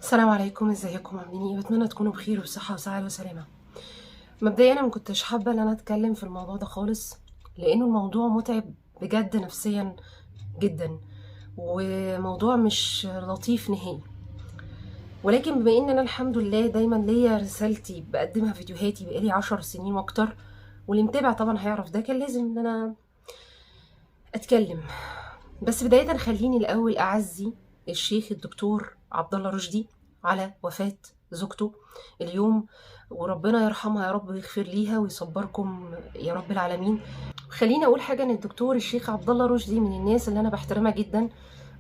السلام عليكم، ازيكم عاملين ايه؟ بتمنى تكونوا بخير وبصحه وسعاده وسلامه. مبدئيا انا ما كنتش حابه ان انا اتكلم في الموضوع ده خالص، لانه الموضوع متعب بجد نفسيا جدا، وموضوع مش لطيف نهائي. ولكن بما ان انا الحمد لله دايما ليا رسالتي بقدمها فيديوهاتي بقالي 10 سنين واكتر، واللي متابع طبعا هيعرف ده، كان لازم ان انا اتكلم. بس بداية خليني الأول أعزي الشيخ الدكتور عبد الله رشدي على وفاة زوجته اليوم، وربنا يرحمها يا رب ويغفر ليها ويصبركم يا رب العالمين. خليني أقول حاجة، إن الدكتور الشيخ عبد الله رشدي من الناس اللي أنا بحترمها جدا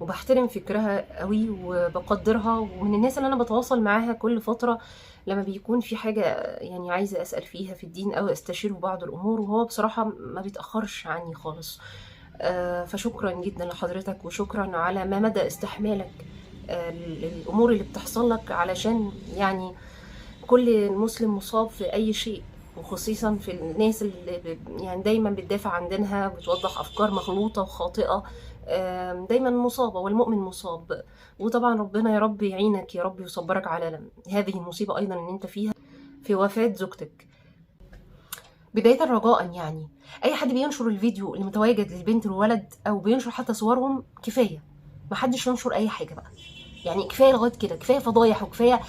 وبحترم فكرها قوي وبقدرها، ومن الناس اللي أنا بتواصل معاها كل فترة لما بيكون في حاجة يعني عايزة أسأل فيها في الدين أو أستشيره بعض الأمور، وهو بصراحة ما بيتأخرش عني خالص. فشكرا جدا لحضرتك، وشكرا على ما مدى استحمالك الأمور اللي بتحصل لك، علشان يعني كل مسلم مصاب في أي شيء، وخصيصا في الناس اللي يعني دايما بتدافع عن دينها وبتوضح أفكار مغلوطة وخاطئة، دايما مصابة، والمؤمن مصاب. وطبعا ربنا يا رب يعينك يا رب ويصبرك على هذه المصيبة أيضا اللي انت فيها في وفاة زوجتك. بداية رجاء يعني أي حد بينشر الفيديو اللي متواجد للبنت والولد أو بينشر حتى صورهم، كفاية، محدش ينشر أي حاجة بقى. يعني كفاية لغاية كده، كفاية فضايح وكفاية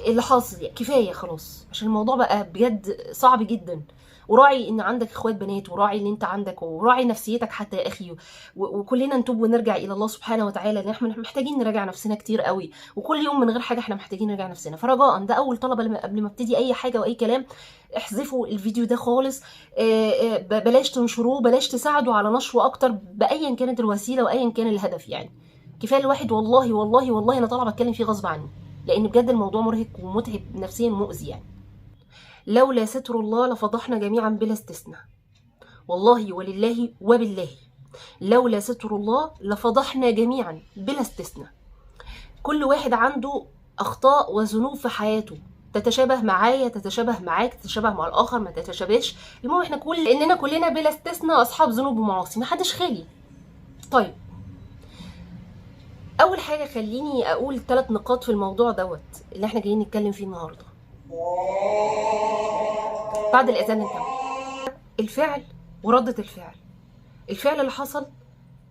اللي حاصل، يعني كفاية خلاص، عشان الموضوع بقى بجد صعب جدا. وراعي ان عندك اخوات بنات، وراعي ان انت عندك، وراعي نفسيتك حتى يا اخي، وكلنا نتوب ونرجع الى الله سبحانه وتعالى، لان احنا محتاجين نراجع نفسنا كتير قوي، وكل يوم من غير حاجه احنا محتاجين نراجع نفسنا. فرجاء ده اول طلب قبل ما ابتدي اي حاجه واي كلام، احذفوا الفيديو ده خالص. بلاش تنشروه، بلاش تساعدوا على نشره اكتر بايا كانت الوسيله وايا كان الهدف. يعني كفايه الواحد، والله والله والله انا طالعه بتكلم فيه غصب عني، لان بجد الموضوع مرهق ومتعب نفسيا مؤذي. يعني لولا ستر الله لفضحنا جميعا بلا استثناء، والله ولله وبالله، لولا ستر الله لفضحنا جميعا بلا استثناء. كل واحد عنده اخطاء وذنوب في حياته، تتشابه معايا، تتشابه معاك، تتشابه مع الاخر، ما تتشابهش. المهم احنا اننا كلنا بلا استثناء اصحاب ذنوب ومعاصي، ما حدش خالي. طيب، اول حاجه خليني اقول 3 نقاط في الموضوع دوت اللي احنا جايين نتكلم فيه النهارده بعد الاذان الكامل. الفعل وردة الفعل. الفعل اللي حصل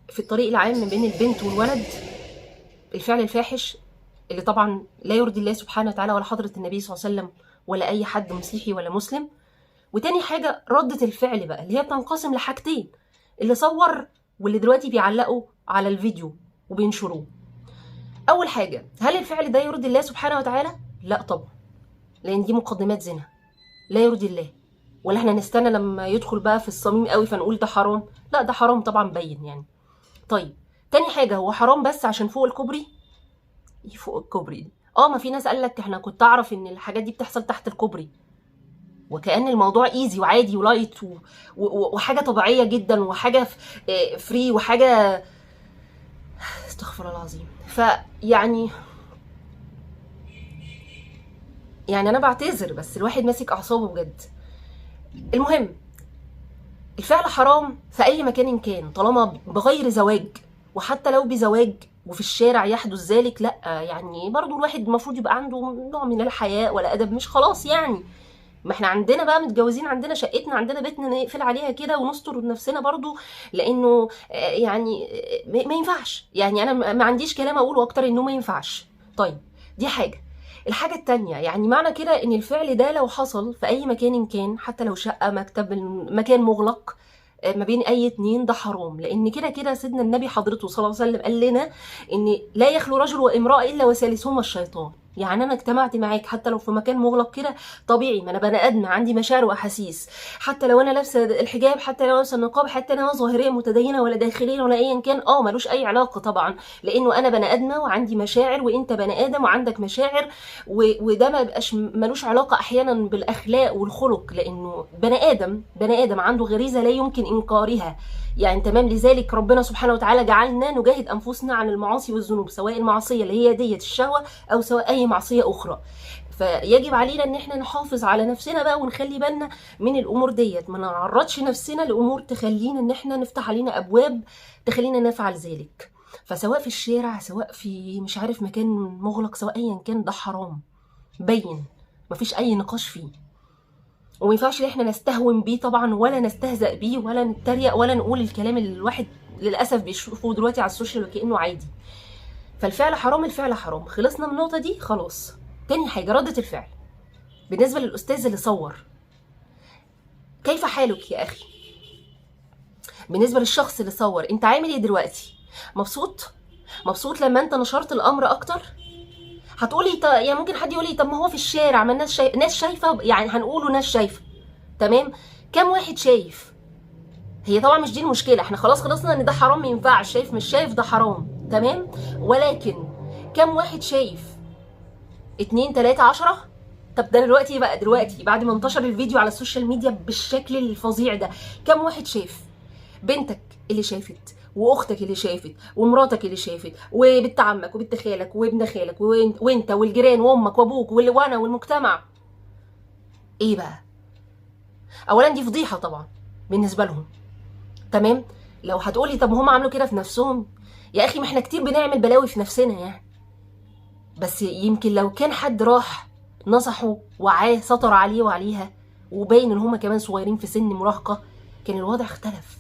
في الطريق العام ما بين البنت والولد، الفعل الفاحش اللي طبعا لا يرضي الله سبحانه وتعالى ولا حضرة النبي صلى الله عليه وسلم ولا اي حد مسيحي ولا مسلم. وتاني حاجة ردة الفعل بقى، اللي هي بتنقسم لحاجتين، اللي صور واللي دلوقتي بيعلقوا على الفيديو وبينشروه. اول حاجة، هل الفعل ده يرضي الله سبحانه وتعالى؟ لا طبعا، لان دي مقدمات زنا، لا يرضي الله. ولا احنا نستنى لما يدخل بقى في الصميم قوي فنقول ده حرام؟ لا ده حرام طبعا باين يعني. طيب، تاني حاجه، هو حرام بس عشان فوق الكوبري؟ ايه فوق الكوبري دي؟ ما في ناس قال لك احنا كنت اعرف ان الحاجات دي بتحصل تحت الكوبري، وكأن الموضوع ايزي وعادي ولايت وحاجه طبيعيه جدا، وحاجه فري، وحاجه استغفر الله العظيم. فيعني انا بعتذر، بس الواحد ماسك اعصابه بجد. المهم، الفعل حرام في اي مكان كان طالما بغير زواج، وحتى لو بزواج وفي الشارع يحدث ذلك، لا يعني برضو الواحد المفروض يبقى عنده نوع من الحياء ولا ادب، مش خلاص يعني ما احنا عندنا بقى متجوزين، عندنا شقتنا، عندنا بيتنا نقفل عليها كده ونستر نفسنا برضو، لانه يعني ما ينفعش. يعني انا ما عنديش كلام اقوله اكتر انه ما ينفعش. طيب، دي حاجه. الحاجة التانية، يعني معنى كده ان الفعل ده لو حصل في اي مكان كان، حتى لو شقة، مكتب، مكان مغلق ما بين اي اتنين، ده حرام. لان كده كده سيدنا النبي حضرته صلى الله عليه وسلم قال لنا ان لا يخلو رجل وامرأة الا وثالثهما الشيطان. يعني انا اجتمعت معاك حتى لو في مكان مغلق كده، طبيعي، ما انا بني ادم عندي مشاعر واحاسيس، حتى لو انا لابسه الحجاب، حتى لو لابسه النقاب، حتى انا ظاهريه متدينه ولا داخليه ولا ايا كان، ملوش اي علاقه طبعا، لانه انا بني ادمه وعندي مشاعر، وانت بني ادم وعندك مشاعر، وده ما بقاش ملوش علاقه احيانا بالاخلاق والخلق، لانه بني ادم عنده غريزه لا يمكن انكارها. يعني تمام، لذلك ربنا سبحانه وتعالى جعلنا نجاهد انفسنا عن المعاصي والذنوب، سواء المعصيه اللي هي ديت الشهوه او سواء اي معصيه اخرى. فيجب علينا ان احنا نحافظ على نفسنا بقى ونخلي بالنا من الامور ديت، ما نعرضش نفسنا لامور تخلينا ان احنا نفتح علينا ابواب تخلينا نفعل ذلك. فسواء في الشارع، سواء في مش عارف مكان مغلق، سواء ايا كان، ده حرام بين، مفيش اي نقاش فيه. وما ينفعش ان احنا نستهون بيه طبعا، ولا نستهزأ بيه، ولا نتريق، ولا نقول الكلام اللي الواحد للاسف بيشوفه دلوقتي على السوشيال وكأنه عادي. فالفعل حرام، الفعل حرام، خلصنا من النقطه دي خلاص. تاني حاجه ردة الفعل بالنسبه للاستاذ اللي صور، كيف حالك يا اخي؟ بالنسبه للشخص اللي صور، انت عامل ايه دلوقتي؟ مبسوط؟ مبسوط لما انت نشرت الامر اكتر؟ هتقولي يعني ممكن حد يقولي طب ما هو في الشارع، ما الناس ناس شايفه، يعني هنقوله ناس شايفه، تمام؟ كام واحد شايف؟ هي طبعا مش دي المشكله، احنا خلاص خلصنا ان ده حرام، ما ينفعش، شايف مش شايف ده حرام، تمام؟ ولكن كام واحد شايف؟ 2 3 10؟ طب ده دلوقتي بقى، دلوقتي بعد ما انتشر الفيديو على السوشيال ميديا بالشكل الفظيع ده، كام واحد شاف؟ بنتك اللي شافت، واختك اللي شافت، ومراتك اللي شافت، وبنت عمك، وبنت خالك، وابن خالك، وانت والجيران، وامك وابوك، وانا والمجتمع. ايه بقى؟ اولا دي فضيحه طبعا بالنسبه لهم، تمام؟ لو هتقولي طب هم عملوا كده في نفسهم، يا اخي ما احنا كتير بنعمل بلاوي في نفسنا يعني، بس يمكن لو كان حد راح نصحه، وعاه، سطر عليه وعليها، وباين ان هم كمان صغيرين في سن مراهقه، كان الوضع اختلف.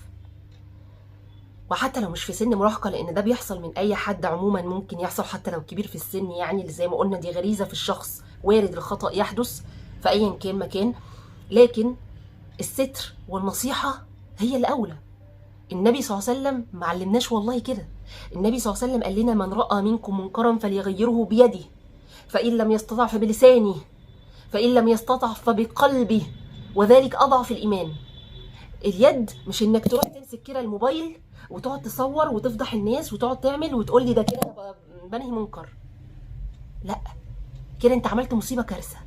وحتى لو مش في سن مراهقه، لان ده بيحصل من اي حد عموما، ممكن يحصل حتى لو كبير في السن، يعني اللي زي ما قلنا دي غريزه في الشخص، وارد الخطا يحدث في ايا كان مكان، لكن الستر والنصيحه هي الاولى. النبي صلى الله عليه وسلم ما علمناش والله كده. النبي صلى الله عليه وسلم قال لنا من راى منكم منكرا فليغيره بيده، فان لم يستطع فبلسانه، فان لم يستطع فبقلبه، وذلك اضعف الايمان. اليد مش انك تروح تمسك كده الموبايل وتقعد تصور وتفضح الناس وتقعد تعمل وتقول لي ده كده انا بنهي منكر، لا، كده انت عملت مصيبه، كارثه.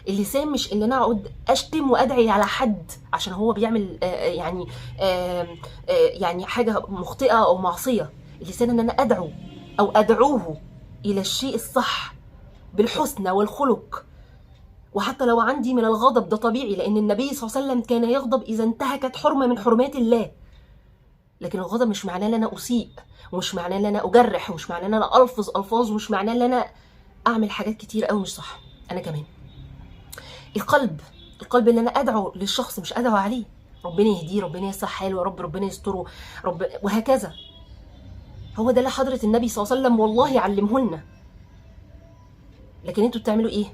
اللسان مش ان انا اقعد اشتم وادعي على حد عشان هو بيعمل يعني حاجه مخطئه او معصيه. اللسان ان انا ادعو او ادعوه الى الشيء الصح بالحسنى والخلق. وحتى لو عندي من الغضب ده طبيعي، لان النبي صلى الله عليه وسلم كان يغضب اذا انتهكت حرمه من حرمات الله. لكن الغضب مش معناه ان انا اسيء، ومش معناه ان انا اجرح، ومش معناه ان انا الفظ الفاظ، ومش معناه ان انا اعمل حاجات كتير قوي مش صح انا كمان. القلب ان انا ادعو للشخص مش ادعو عليه، ربنا يهديه، ربنا يصلح حاله يا رب، ربنا يستره، وهكذا. هو ده اللي حضرة النبي صلى الله عليه وسلم والله يعلمه لنا. لكن انتوا بتعملوا ايه؟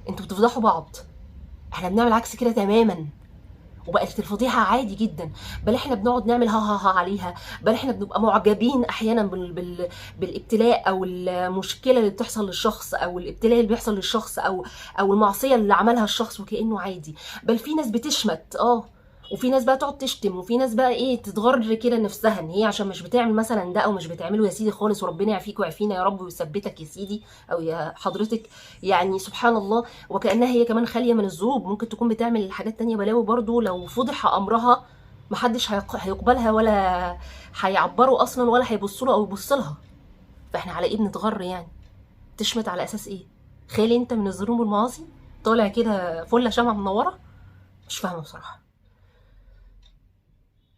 انتوا بتفضحوا بعض. احنا بنعمل عكس كده تماما، وبقت الفضيحه عادي جدا. بل احنا بنقعد نعمل ها ها ها عليها، بل احنا بنبقى معجبين احيانا بالابتلاء او المشكله اللي بتحصل للشخص، او الابتلاء اللي بيحصل للشخص، او المعصيه اللي عملها الشخص وكانه عادي. بل في ناس بتشمت، وفي ناس بقى تقعد تشتم، وفي ناس بقى ايه تتغر كده نفسها ان هي عشان مش بتعمل مثلا ده، او مش بتعمله يا سيدي خالص، وربنا يعافيك ويعافينا يا رب ويثبتك يا سيدي او يا حضرتك، يعني سبحان الله. وكانها هي كمان خاليه من الذنوب، ممكن تكون بتعمل حاجات تانية بلاوي برضو، لو فضح امرها محدش هيقبلها، ولا هيعبروا اصلا، ولا هيبصوا له او يبص لها. فاحنا على ايه بنتغر يعني؟ تشمت على اساس ايه؟ خالي انت من الذنوب والمعاصي، طالع كده فله شمعه منوره؟ مش فاهمه بصراحه.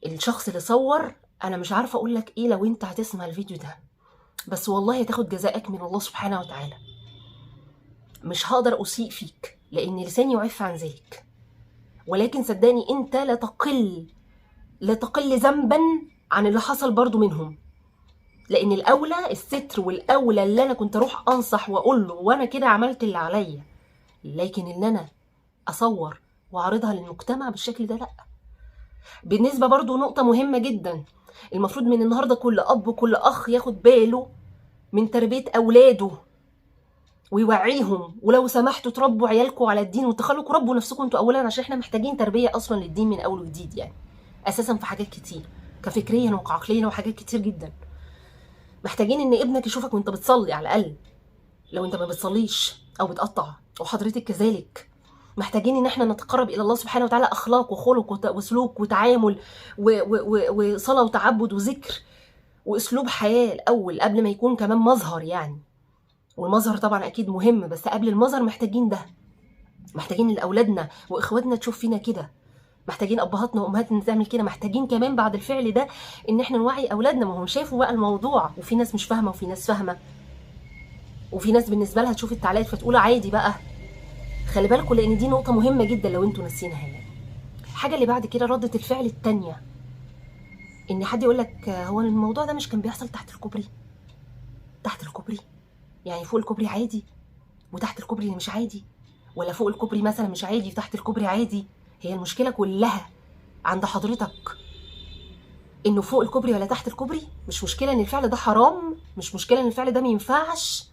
الشخص اللي صور، انا مش عارفه اقول لك ايه لو انت هتسمع الفيديو ده، بس والله هتاخد جزائك من الله سبحانه وتعالى. مش هقدر اسيء فيك لان لساني يعف عن ذلك، ولكن صدقني انت لا تقل ذنبا عن اللي حصل برضو منهم. لان الاولى الستر، والاولى اللي انا كنت اروح انصح واقول له وانا كده عملت اللي عليا، لكن ان انا اصور واعرضها للمجتمع بالشكل ده لا. بالنسبه برضو نقطه مهمه جدا، المفروض من النهارده كل اب وكل اخ ياخد باله من تربيه اولاده ويوعيهم. ولو سمحتوا تربوا عيالكم على الدين، وتخلوا ربوا نفسكم انتوا اولا، عشان احنا محتاجين تربيه اصلا للدين من اول وجديد، يعني اساسا في حاجات كتير كفكريا وكعقليا وحاجات كتير جدا. محتاجين ان ابنك يشوفك وانت بتصلي على الاقل، لو انت ما بتصليش او بتقطع، وحضرتك كذلك. محتاجين ان احنا نتقرب الى الله سبحانه وتعالى اخلاق وخلق وسلوك وتعامل وصلاه وتعبد وذكر واسلوب حياه الاول، قبل ما يكون كمان مظهر يعني. والمظهر طبعا اكيد مهم، بس قبل المظهر محتاجين ده، محتاجين لاولادنا واخواتنا تشوف فينا كده. محتاجين ابهاتنا وامهاتنا تعمل كده، محتاجين كمان بعد الفعل ده ان احنا نوعي اولادنا. ما هم شافوا بقى الموضوع، وفي ناس مش فاهمه وفي ناس فاهمه، وفي ناس بالنسبه لها تشوف التعليقات فتقول عادي بقى. خلي بالكم لان دي نقطه مهمه جدا لو انتوا ناسينها. يعني الحاجه اللي بعد كده ردة الفعل التانية، ان حد يقول لك هو الموضوع ده مش كان بيحصل تحت الكوبري؟ تحت الكوبري يعني فوق الكوبري عادي وتحت الكوبري اللي مش عادي، ولا فوق الكوبري مثلا مش عادي وتحت الكوبري عادي؟ هي المشكله كلها عند حضرتك انه فوق الكوبري ولا تحت الكوبري. مش مشكله ان الفعل ده حرام، مش مشكله ان الفعل ده ما ينفعش.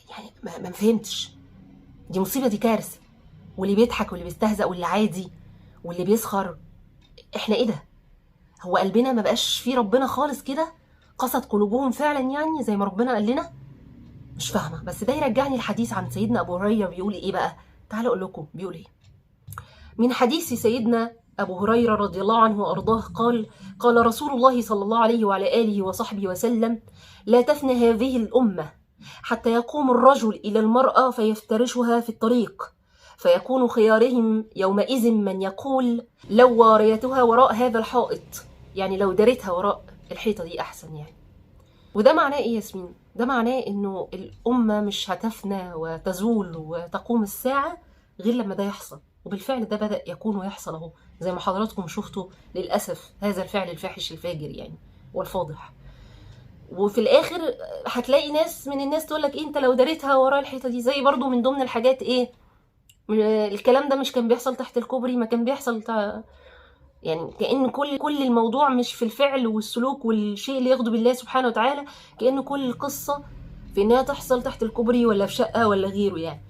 يعني ما فهمتش. دي مصيبه، دي كارثه. واللي بيضحك واللي بيستهزأ واللي عادي واللي بيسخر، احنا ايه ده؟ هو قلبنا ما بقاش فيه ربنا خالص كده؟ قست قلوبهم فعلا يعني زي ما ربنا قال لنا؟ مش فاهمه. بس ده يرجعني الحديث عن سيدنا ابو هريره. بيقول ايه بقى؟ تعالوا اقول لكم بيقول ايه. من حديث سيدنا ابو هريره رضي الله عنه وارضاه قال: قال رسول الله صلى الله عليه وعلى اله وصحبه وسلم: لا تفنى هذه الامه حتى يقوم الرجل الى المراه فيفترشها في الطريق، فيكون خيارهم يومئذ من يقول: لو واريتها وراء هذا الحائط، يعني لو دارتها وراء الحيطه دي احسن. يعني وده معناه ايه ياسمين؟ ده معناه انه الامه مش هتفنى وتزول وتقوم الساعه غير لما ده يحصل. وبالفعل ده بدأ يكون ويحصل اهو، زي ما حضراتكم شفتوا للاسف هذا الفعل الفاحش الفاجر يعني والفاضح. وفي الاخر هتلاقي ناس من الناس تقول لك إيه انت لو داريتها ورا الحيطه دي؟ زي برضو من ضمن الحاجات ايه، الكلام ده مش كان بيحصل تحت الكوبري؟ ما كان بيحصل يعني كأن كل الموضوع مش في الفعل والسلوك والشيء اللي يغضب الله سبحانه وتعالى، كأن كل القصة في انها تحصل تحت الكوبري ولا في شقة ولا غيره. يعني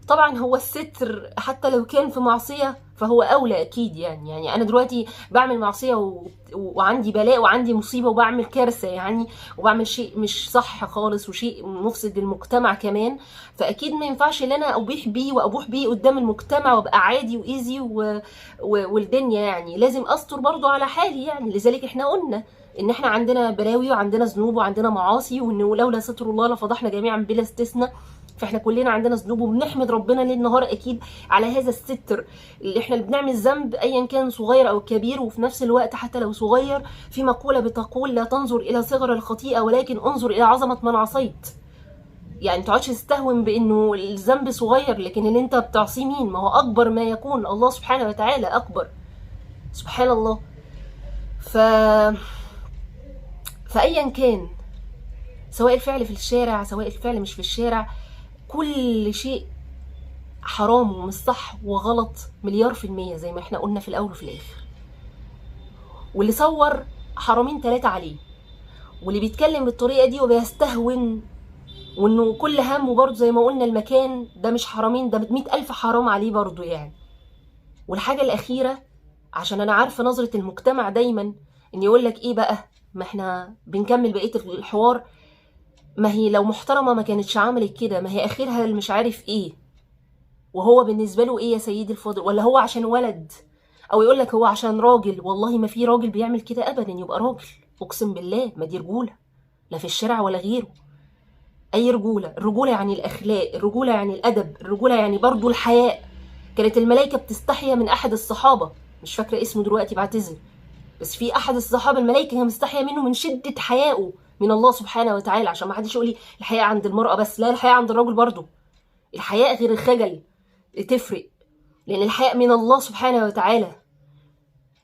طبعا هو الستر حتى لو كان في معصية فهو أولى أكيد. يعني أنا دلوقتي بعمل معصية وعندي بلاء وعندي مصيبة وبعمل كارثة يعني، وبعمل شيء مش صح خالص وشيء مفسد للمجتمع كمان، فأكيد ما ينفعش ان أنا أبوح بيه قدام المجتمع وابقى عادي وإيزي والدنيا. يعني لازم أستر برضو على حالي. يعني لذلك احنا قلنا ان احنا عندنا بلاوي وعندنا ذنوب وعندنا معاصي، وانه لولا ستر الله لفضحنا جميعا بلا استثناء. فاحنا كلنا عندنا ذنوب وبنحمد ربنا ليل نهار اكيد على هذا الستر. اللي احنا بنعمل ذنب ايا كان صغير او كبير، وفي نفس الوقت حتى لو صغير في مقولة بتقول: لا تنظر الى صغر الخطيئة ولكن انظر الى عظمة من عصيت. يعني ما تقعدش تستهون بانه الذنب صغير، لكن اللي انت بتعصيه مين؟ ما هو اكبر ما يكون الله سبحانه وتعالى، اكبر سبحان الله. فايا كان، سواء الفعل في الشارع سواء الفعل مش في الشارع، كل شيء حرام ومش صح وغلط مليار في المية زي ما احنا قلنا في الأول وفي الآخر. واللي صور حرامين 3 عليه، واللي بيتكلم بالطريقة دي وبيستهون وانه كل همه برضه زي ما قلنا المكان ده مش حرامين، ده 100,000 حرام عليه برضه يعني. والحاجة الأخيرة، عشان أنا عارفة نظرة المجتمع دايما إن يقولك إيه بقى، ما احنا بنكمل بقية الحوار، ما هي لو محترمة ما كانتش عملت كده، ما هي آخرها اللي مش عارف إيه، وهو بالنسبة له إيه يا سيدي الفاضل؟ ولا هو عشان ولد؟ أو يقولك هو عشان راجل. والله ما في راجل بيعمل كده أبدا يبقى راجل، أقسم بالله ما دي رجولة، لا في الشارع ولا غيره. أي رجولة؟ الرجولة يعني الأخلاق، الرجولة يعني الأدب، الرجولة يعني برضو الحياء. كانت الملائكة بتستحيا من أحد الصحابة، مش فاكرة اسمه دلوقتي بعتذر، بس في أحد الصحابة الملائكة كانت مستحيا منه من شدة حيائه من الله سبحانه وتعالى. عشان ما حدش يقول لي الحياء عند المرأة بس، لا، الحياء عند الرجل برضو. الحياء غير الخجل، تفرق، لأن الحياء من الله سبحانه وتعالى.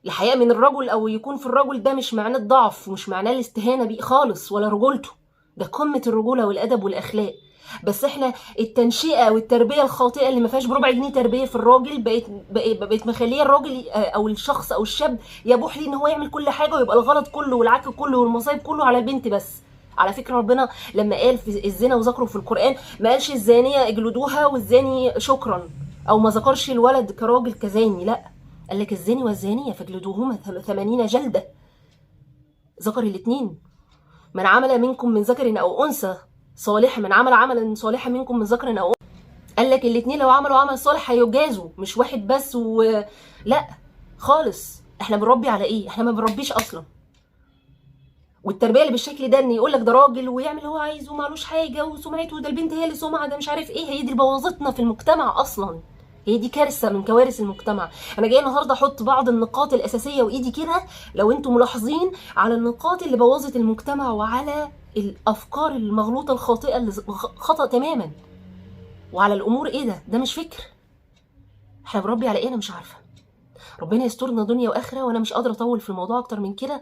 الحياء من الرجل أو يكون في الرجل ده مش معناه الضعف ومش معناه الاستهانة بيه خالص ولا رجولته، ده قمة الرجولة والأدب والأخلاق. بس احنا التنشئة والتربية الخاطئة اللي ما فيهاش بربع جنيه تربية في الراجل بقت مخليه الراجل او الشخص او الشاب يبوح ليه ان هو يعمل كل حاجة، ويبقى الغلط كله والعك كله والمصايب كله على البنت بس. على فكرة ربنا لما قال في الزنا وذكره في القرآن ما قالش الزانية اجلدوها والزاني شكرا، او ما ذكرش الولد كراجل كزاني، لا، قال لك الزاني والزانية فاجلدوهما 80 جلدة، ذكر الاتنين. من عمل منكم من ذكر او انثى صالحا، من عمل عملا صالحا منكم من ذكر او انثى، قال لك الاتنين لو عملوا عمل صالح هيجازوا، مش واحد بس لا خالص. احنا بنربي على ايه؟ احنا ما بنربيش اصلا. والتربيه اللي بالشكل ده ان يقول لك ده راجل ويعمل اللي هو عايزه ومالوش حاجه وسمعته، ده البنت هي اللي سمعه، ده مش عارف ايه، هي دي اللي بوظتنا في المجتمع اصلا. هي دي كارثه من كوارث المجتمع. انا جايه النهارده احط بعض النقاط الاساسيه وايدي كده لو انتم ملاحظين على النقاط اللي بوظت المجتمع وعلى الافكار المغلوطه الخاطئه اللي خطا تماما، وعلى الامور ايه ده مش فكر. احنا بنربي على ايه؟ انا مش عارفه. ربنا يسترنا دنيا واخره، وانا مش قادره اطول في الموضوع اكتر من كده.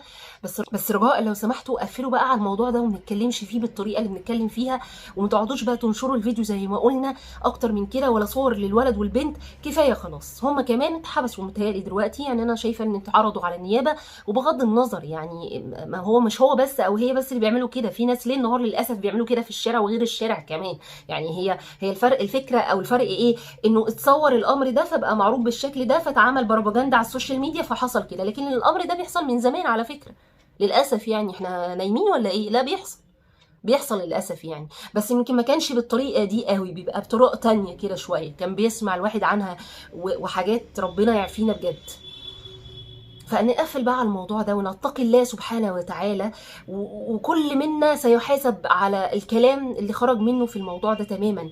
بس رجاء لو سمحتوا قفلوا بقى على الموضوع ده وما نتكلمش فيه بالطريقه اللي بنتكلم فيها، وما تقعدوش بقى تنشروا الفيديو زي ما قلنا اكتر من كده، ولا صور للولد والبنت. كفايه خلاص، هما كمان اتحبسوا متهيألي دلوقتي. يعني انا شايفه ان اتعرضوا على النيابه، وبغض النظر يعني ما هو مش هو بس او هي بس اللي بيعملوا كده، في ناس ليل نهار للاسف بيعملوا كده في الشارع وغير الشارع كمان. يعني هي الفكره او الفرق ايه؟ انه اتصور الامر ده فبقى معروف بالشكل ده، فتعمل بروباجندا على السوشيال ميديا فحصل كده. لكن الامر ده بيحصل من زمان على فكره للاسف. يعني احنا نايمين ولا ايه؟ لا، بيحصل للاسف يعني. بس يمكن ما كانش بالطريقه دي قوي، بيبقى بطرق تانية كده شويه كان بيسمع الواحد عنها وحاجات ربنا يعافينا بجد. فنقفل بقى على الموضوع ده ونتقي الله سبحانه وتعالى، وكل منا سيحاسب على الكلام اللي خرج منه في الموضوع ده تماما.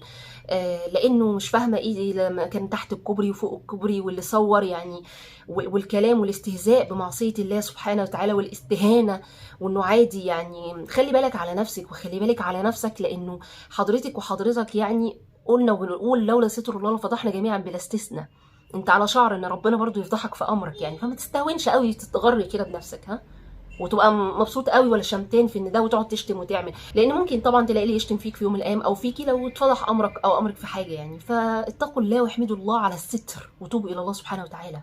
لانه مش فاهمه ايه لما كان تحت الكوبري وفوق الكوبري واللي صور يعني، والكلام والاستهزاء بمعصيه الله سبحانه وتعالى والاستهانه، وانه عادي. يعني خلي بالك على نفسك وخلي بالك على نفسك، لانه حضرتك وحضرتك يعني قلنا وبنقول لولا ستر الله لفضحنا جميعا بلا استثناء. انت على شعر ان ربنا برضو يفضحك في امرك يعني، فما تستهونش قوي تتغري كده بنفسك ها، وتبقى مبسوط قوي ولا شمتان في ان ده وتقعد تشتم وتعمل. لان ممكن طبعا تلاقي اللي يشتم فيك في يوم من الايام او فيكي لو اتفضح امرك او امرك في حاجه يعني. فاتقوا الله واحمدوا الله على الستر وتوبوا الى الله سبحانه وتعالى.